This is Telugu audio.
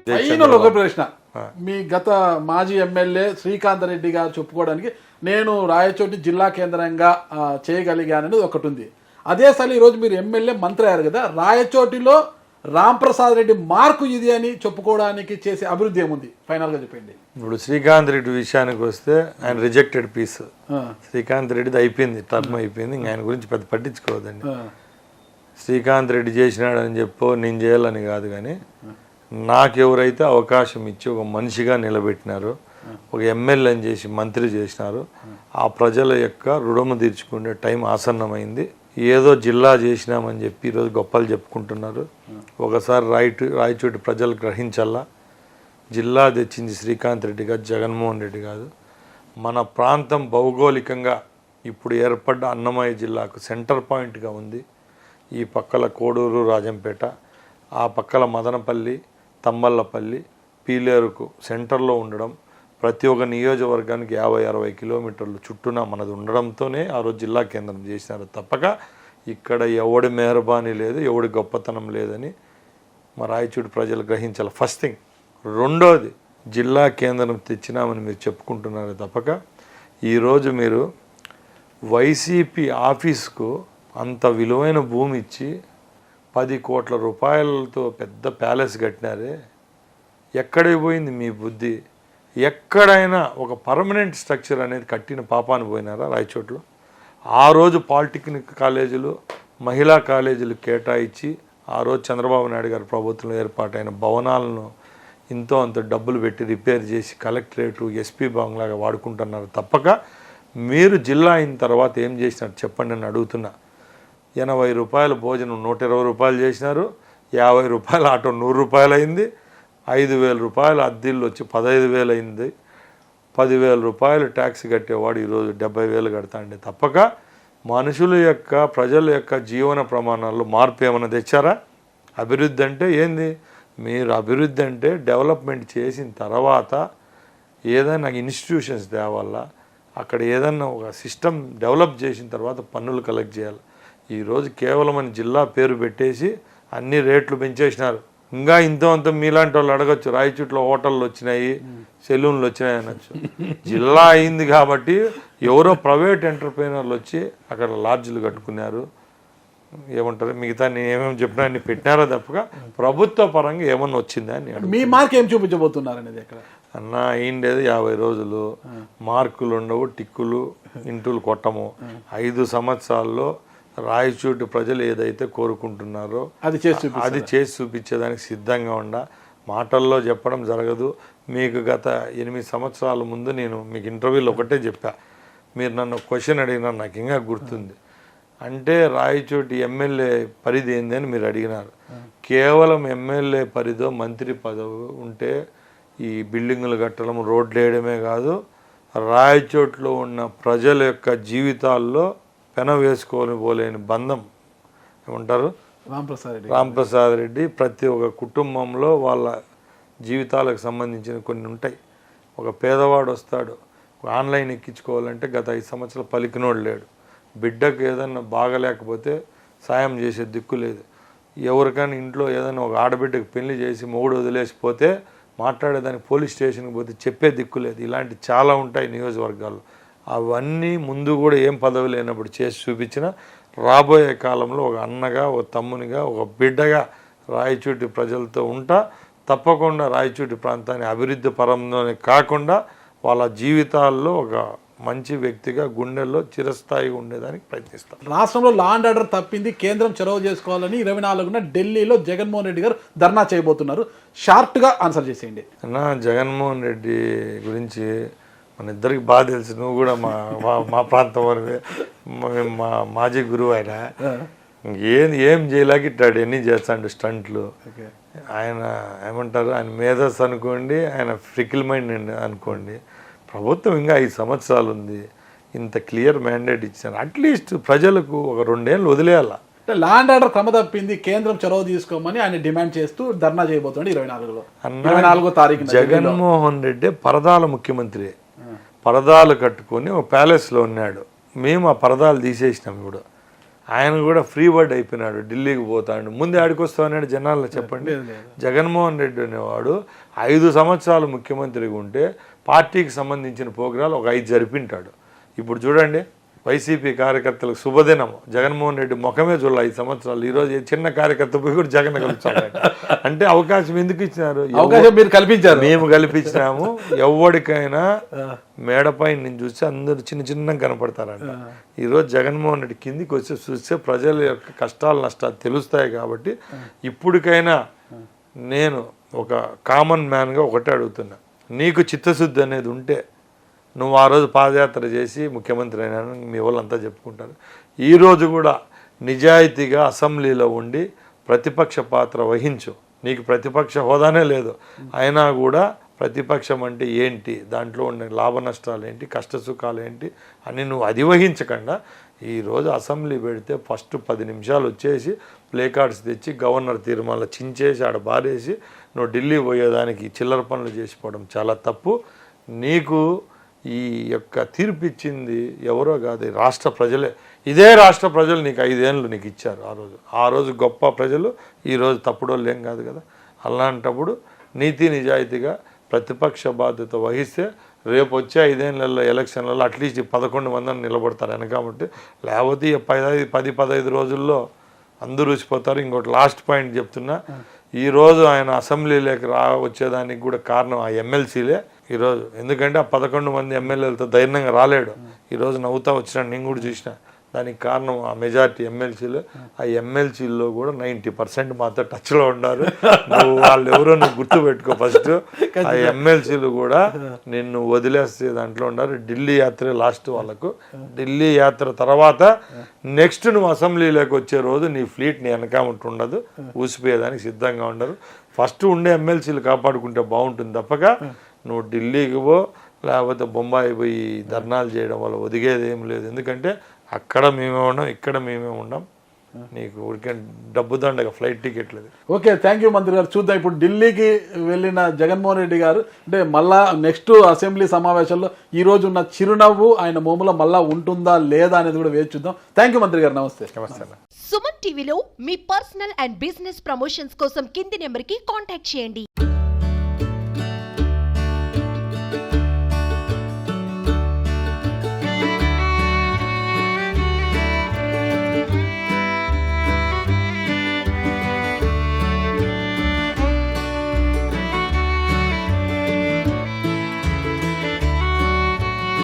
ఫైనల్ ఒక ప్రశ్న, మీ గత మాజీ ఎమ్మెల్యే శ్రీకాంత్ రెడ్డి గారు చెప్పుకోవడానికి నేను రాయచోటి జిల్లా కేంద్రంగా చేయగలిగానని ఒకటి ఉంది. అదే సరే ఈరోజు మీరు ఎమ్మెల్యే మంత్రి అయ్యారు కదా, రాయచోటిలో రాంప్రసాద్ రెడ్డి మార్కు ఇది అని చెప్పుకోవడానికి చేసే అభివృద్ధి ఏముంది ఫైనల్ గా చెప్పండి. ఇప్పుడు శ్రీకాంత్ రెడ్డి విషయానికి వస్తే ఆయన రిజెక్టెడ్ పీస్. శ్రీకాంత్ రెడ్డిది అయిపోయింది, టర్మ్ అయిపోయింది, ఇంకా ఆయన గురించి పెద్ద పట్టించుకోవద్దండి. శ్రీకాంత్ రెడ్డి చేసినాడని చెప్పో నేను చేయాలని కాదు, కానీ నాకు ఎవరైతే అవకాశం ఇచ్చి ఒక మనిషిగా నిలబెట్టినారో, ఒక ఎమ్మెల్యేని చేసి మంత్రి చేసినారు, ఆ ప్రజల యొక్క రుణము తీర్చుకునే టైం ఆసన్నమైంది. ఏదో జిల్లా చేసినామని చెప్పి ఈరోజు గొప్పలు చెప్పుకుంటున్నారు. ఒకసారి రాయచోటి ప్రజలు గ్రహించల్లా, జిల్లా తెచ్చింది శ్రీకాంత్ రెడ్డి కాదు, జగన్మోహన్ రెడ్డి కాదు. మన ప్రాంతం భౌగోళికంగా ఇప్పుడు ఏర్పడ్డ అన్నమయ్య జిల్లాకు సెంటర్ పాయింట్గా ఉంది. ఈ పక్కల కోడూరు, రాజంపేట, ఆ పక్కల మదనపల్లి, తమ్మల్లపల్లి, పీలేరుకు సెంటర్లో ఉండడం, ప్రతి ఒక్క నియోజకవర్గానికి 50-60 కిలోమీటర్లు చుట్టూన మనది ఉండడంతోనే ఆ రోజు జిల్లా కేంద్రం చేసినారు. తప్పక ఇక్కడ ఎవడి మెహర్బానీ లేదు, ఎవడి గొప్పతనం లేదని మా రాయచోటి ప్రజలు గ్రహించాలి. First thing. రెండోది, జిల్లా కేంద్రం తెచ్చినామని మీరు చెప్పుకుంటున్నారు తప్పక ఈరోజు మీరు వైసీపీ ఆఫీస్కు అంత విలువైన భూమి ఇచ్చి 10 కోట్ల రూపాయలతో పెద్ద ప్యాలెస్ కట్టినారే, ఎక్కడికి పోయింది మీ బుద్ధి? ఎక్కడైనా ఒక పర్మనెంట్ స్ట్రక్చర్ అనేది కట్టిన పాపాన్ని పోయినారా రాయచోట్లో? ఆ రోజు పాలిటెక్నిక్ కాలేజీలు, మహిళా కాలేజీలు కేటాయించి ఆ రోజు చంద్రబాబు నాయుడు గారి ప్రభుత్వంలో ఏర్పాటైన భవనాలను ఇంతో అంత డబ్బులు పెట్టి రిపేర్ చేసి కలెక్టరేటు, ఎస్పీ బంగ్లాగా వాడుకుంటున్నారు. తప్పక మీరు జిల్లా అయిన తర్వాత ఏం చేసినారు చెప్పండి అని అడుగుతున్నా. 80 రూపాయల భోజనం 120 రూపాయలు చేసినారు, 50 రూపాయల ఆటో 100 రూపాయలు అయింది, 5,000 రూపాయల అద్దెళ్ళు వచ్చి 15,000 అయింది, 10,000 రూపాయలు ట్యాక్స్ కట్టేవాడు ఈరోజు 70,000 కడతాండి. తప్పక మనుషుల యొక్క, ప్రజల యొక్క జీవన ప్రమాణాల్లో మార్పు ఏమైనా తెచ్చారా? అభివృద్ధి అంటే ఏంది? మీరు అభివృద్ధి అంటే డెవలప్మెంట్ చేసిన తర్వాత ఏదైనా ఇన్స్టిట్యూషన్స్ తేవాలా, అక్కడ ఏదన్నా ఒక సిస్టమ్ డెవలప్ చేసిన తర్వాత పన్నులు కలెక్ట్ చేయాలి. ఈరోజు కేవలం అని జిల్లా పేరు పెట్టేసి అన్ని రేట్లు పెంచేసినారు. ఇంకా ఇంతో అంత మీలాంటి వాళ్ళు అడగచ్చు, రాయచోట్లో హోటళ్ళు వచ్చినాయి, సెలూన్లు వచ్చినాయి అనొచ్చు. జిల్లా అయింది కాబట్టి ఎవరో ప్రైవేట్ ఎంటర్ప్రైనర్లు వచ్చి అక్కడ లాడ్జ్లు కట్టుకున్నారు. ఏమంటారు, మిగతా నేను ఏమేమి చెప్పినా అన్ని పెట్టినారో తప్పగా ప్రభుత్వ పరంగా ఏమన్నా వచ్చిందా అని. మీ మార్క్ ఏం చూపించబోతున్నారు అనేది అక్కడ అన్న అయిండేది 50 రోజులు, మార్కులు ఉండవు, టిక్కులు ఇంటులు కొట్టము. 5 సంవత్సరాల్లో రాయచోటి ప్రజలు ఏదైతే కోరుకుంటున్నారో అది చేసి చూపించేదానికి సిద్ధంగా మాటల్లో చెప్పడం జరగదు. మీకు గత 8 సంవత్సరాల ముందు నేను మీకు ఇంటర్వ్యూలో ఒకటే చెప్పా, మీరు నన్ను క్వశ్చన్ అడిగినా నాకు ఇంకా గుర్తుంది. అంటే రాయచోటి ఎమ్మెల్యే పరిధి ఏంది అని మీరు అడిగినారు. కేవలం ఎమ్మెల్యే పరిధో మంత్రి పదవి ఉంటే ఈ బిల్డింగులు కట్టడం, రోడ్లు వేయడమే కాదు, రాయచోట్లో ఉన్న ప్రజల యొక్క జీవితాల్లో పెన వేసుకోని పోలేని బంధం ఏమంటారు రాంప్రసాద్ రెడ్డి. ప్రతి ఒక్క కుటుంబంలో వాళ్ళ జీవితాలకు సంబంధించిన కొన్ని ఉంటాయి. ఒక పేదవాడు వస్తాడు, ఆన్లైన్ ఎక్కించుకోవాలంటే గత 5 సంవత్సరాలు పలికినోడు లేడు. బిడ్డకు ఏదన్నా బాగలేకపోతే సాయం చేసే దిక్కు లేదు. ఎవరికైనా ఇంట్లో ఏదైనా ఒక ఆడబిడ్డకు పెళ్లి చేసి మొగుడు వదిలేసిపోతే మాట్లాడేదానికి పోలీస్ స్టేషన్కి పోతే చెప్పే దిక్కు లేదు. ఇలాంటి చాలా ఉంటాయి నియోజకవర్గాల్లో. అవన్నీ ముందు కూడా ఏం పదవి లేనప్పుడు చేసి చూపించిన రాబోయే కాలంలో ఒక అన్నగా, ఒక తమ్మునిగా, ఒక బిడ్డగా రాయచోటి ప్రజలతో ఉంటా. తప్పకుండా రాయచోటి ప్రాంతాన్ని అభివృద్ధి పరంలోనే కాకుండా వాళ్ళ జీవితాల్లో ఒక మంచి వ్యక్తిగా గుండెల్లో చిరస్థాయిగా ఉండేదానికి ప్రయత్నిస్తారు. రాష్ట్రంలో లా అండ్ ఆర్డర్ తప్పింది, కేంద్రం చొరవ చేసుకోవాలని 24న ఢిల్లీలో జగన్మోహన్ రెడ్డి గారు ధర్నా చేయబోతున్నారు. షార్ట్గా ఆన్సర్ చేసేయండి అన్న. జగన్మోహన్ రెడ్డి గురించి మన ఇద్దరికి బాగా తెలుసు, నువ్వు కూడా మా ప్రాంతం వరవే, మా మాజీ గురువు ఆయన. ఏం చేయలేక ఇట్టాడు, ఎన్ని చేస్తాడు స్టంట్లు. ఆయన ఏమంటారు, ఆయన మేధస్ అనుకోండి, ఆయన ఫ్రికిల్ మైండ్ అనుకోండి. ప్రభుత్వం ఇంకా 5 సంవత్సరాలు ఉంది, ఇంత క్లియర్ మ్యాండేట్ ఇచ్చారు. అట్లీస్ట్ ప్రజలకు ఒక 2 ఏళ్ళు వదిలేయాల. లా అండ్ ఆర్డర్ క్రమ తప్పింది, కేంద్రం చొరవ తీసుకోమని ఆయన డిమాండ్ చేస్తూ ధర్నా చేయబోతున్నాడు 24వ తారీఖు. జగన్మోహన్ రెడ్డి పరదాల ముఖ్యమంత్రి, పరదాలు కట్టుకొని ఒక ప్యాలెస్లో ఉన్నాడు. మేము ఆ పరదాలు తీసేసినాం. ఇప్పుడు ఆయన కూడా ఫ్రీ వర్డ్ అయిపోయినాడు, ఢిల్లీకి పోతాడు. ముందే ఆడికి వస్తామన్నాడు జనాల్లో చెప్పండి. జగన్మోహన్ రెడ్డి అనేవాడు 5 సంవత్సరాలు ముఖ్యమంత్రిగా ఉంటే పార్టీకి సంబంధించిన ప్రోగ్రాలు ఒక 5 జరిపింటాడు. ఇప్పుడు చూడండి, వైసీపీ కార్యకర్తలకు శుభదినం, జగన్మోహన్ రెడ్డి ముఖమే చూడాలి 5 సంవత్సరాలు. ఈరోజు చిన్న కార్యకర్త పోయి కూడా జగన్ కలుపుతాడు. అంటే అవకాశం ఎందుకు ఇచ్చినారు? అవకాశం మీరు కల్పించారు, మేము కల్పించినాము. ఎవరికైనా మేడపై నేను చూస్తే అందరూ చిన్న చిన్నగా కనపడతారంట. ఈరోజు జగన్మోహన్ రెడ్డి కిందికి వచ్చి చూస్తే ప్రజల యొక్క కష్టాలు నష్టాలు తెలుస్తాయి. కాబట్టి ఇప్పటికైనా నేను ఒక కామన్ మ్యాన్గా ఒకటే అడుగుతున్నా, నీకు చిత్తశుద్ధి అనేది ఉంటే నువ్వు ఆ రోజు పాదయాత్ర చేసి ముఖ్యమంత్రి అయినాను మీ వాళ్ళంతా చెప్పుకుంటారు. ఈరోజు కూడా నిజాయితీగా అసెంబ్లీలో ఉండి ప్రతిపక్ష పాత్ర వహించు. నీకు ప్రతిపక్ష హోదానే లేదు, అయినా కూడా ప్రతిపక్షం అంటే ఏంటి, దాంట్లో ఉండే లాభ నష్టాలు ఏంటి, కష్ట సుఖాలు ఏంటి అని నువ్వు అది వహించకుండా ఈరోజు అసెంబ్లీ పెడితే ఫస్ట్ 10 నిమిషాలు వచ్చేసి ప్లే కార్డ్స్ తెచ్చి గవర్నర్ తీర్మానాలు చించేసి ఆడ బారేసి నువ్వు ఢిల్లీ పోయేదానికి చిల్లర పనులు చేసిపోవడం చాలా తప్పు. నీకు ఈ యొక్క తీర్పు ఇచ్చింది ఎవరో కాదు, రాష్ట్ర ప్రజలే. ఇదే రాష్ట్ర ప్రజలు నీకు 5 ఏళ్ళు నీకు ఇచ్చారు. ఆ రోజు గొప్ప ప్రజలు, ఈరోజు తప్పుడు వాళ్ళు ఏం కాదు కదా. అలాంటప్పుడు నీతి నిజాయితీగా ప్రతిపక్ష బాధ్యత వహిస్తే రేపు వచ్చే 5 ఏళ్ళల్లో ఎలక్షన్లలో అట్లీస్ట్ 11 మందిని నిలబడతారు వెనకాబట్టి. లేకపోతే 10-15 రోజుల్లో అందరూ ఊసిపోతారు. ఇంకోటి లాస్ట్ పాయింట్ చెప్తున్నా, ఈరోజు ఆయన అసెంబ్లీలోకి వచ్చేదానికి కూడా కారణం ఆ ఎమ్మెల్సీలే ఈరోజు. ఎందుకంటే ఆ 11 మంది ఎమ్మెల్యేలతో ధైర్యంగా రాలేడు. ఈరోజు నవ్వుతా వచ్చినాడు, నేను కూడా చూసిన. దానికి కారణం ఆ మెజారిటీ ఎమ్మెల్సీలు. ఆ ఎమ్మెల్సీల్లో కూడా 90% మాతో టచ్లో ఉన్నారు. నువ్వు వాళ్ళు ఎవరో నువ్వు గుర్తుపెట్టుకో ఫస్ట్. ఆ ఎమ్మెల్సీలు కూడా నిన్ను వదిలేస్తే దాంట్లో ఉన్నారు. ఢిల్లీ యాత్రే లాస్ట్ వాళ్ళకు. ఢిల్లీ యాత్ర తర్వాత నెక్స్ట్ నువ్వు అసెంబ్లీలోకి వచ్చే రోజు నీ ఫ్లీట్ నీ వెనకామంటూ ఉండదు, ఊసిపోయేదానికి సిద్ధంగా ఉండరు. ఫస్ట్ ఉండే ఎమ్మెల్సీలు కాపాడుకుంటే బాగుంటుంది తప్పక నువ్వు ఢిల్లీకి పో, లేకపోతే బొంబాయి పోయి ధర్నాలు చేయడం వల్ల ఒదిగేది ఏం లేదు. ఎందుకంటే అక్కడ మేమే ఉన్నాం, ఇక్కడ మేమే ఉన్నాం. నీకు ఊరికే డబ్బు దండగా ఫ్లైట్ టికెట్ లేదు. ఓకే, థ్యాంక్ యూ మంత్రి గారు. చూద్దాం ఇప్పుడు ఢిల్లీకి వెళ్ళిన జగన్మోహన్ రెడ్డి గారు అంటే మళ్ళా నెక్స్ట్ అసెంబ్లీ సమావేశంలో ఈ రోజు ఉన్న చిరునవ్వు ఆయన మోములో మళ్ళా ఉంటుందా లేదా అనేది కూడా వేచి చూద్దాం. థ్యాంక్ యూ మంత్రి గారు, నమస్తే. నమస్తే. సుమన్ టీవీలో మీ పర్సనల్ అండ్ బిజినెస్ ప్రమోషన్స్ కోసం కింది నెంబర్కి కాంటాక్ట్ చేయండి.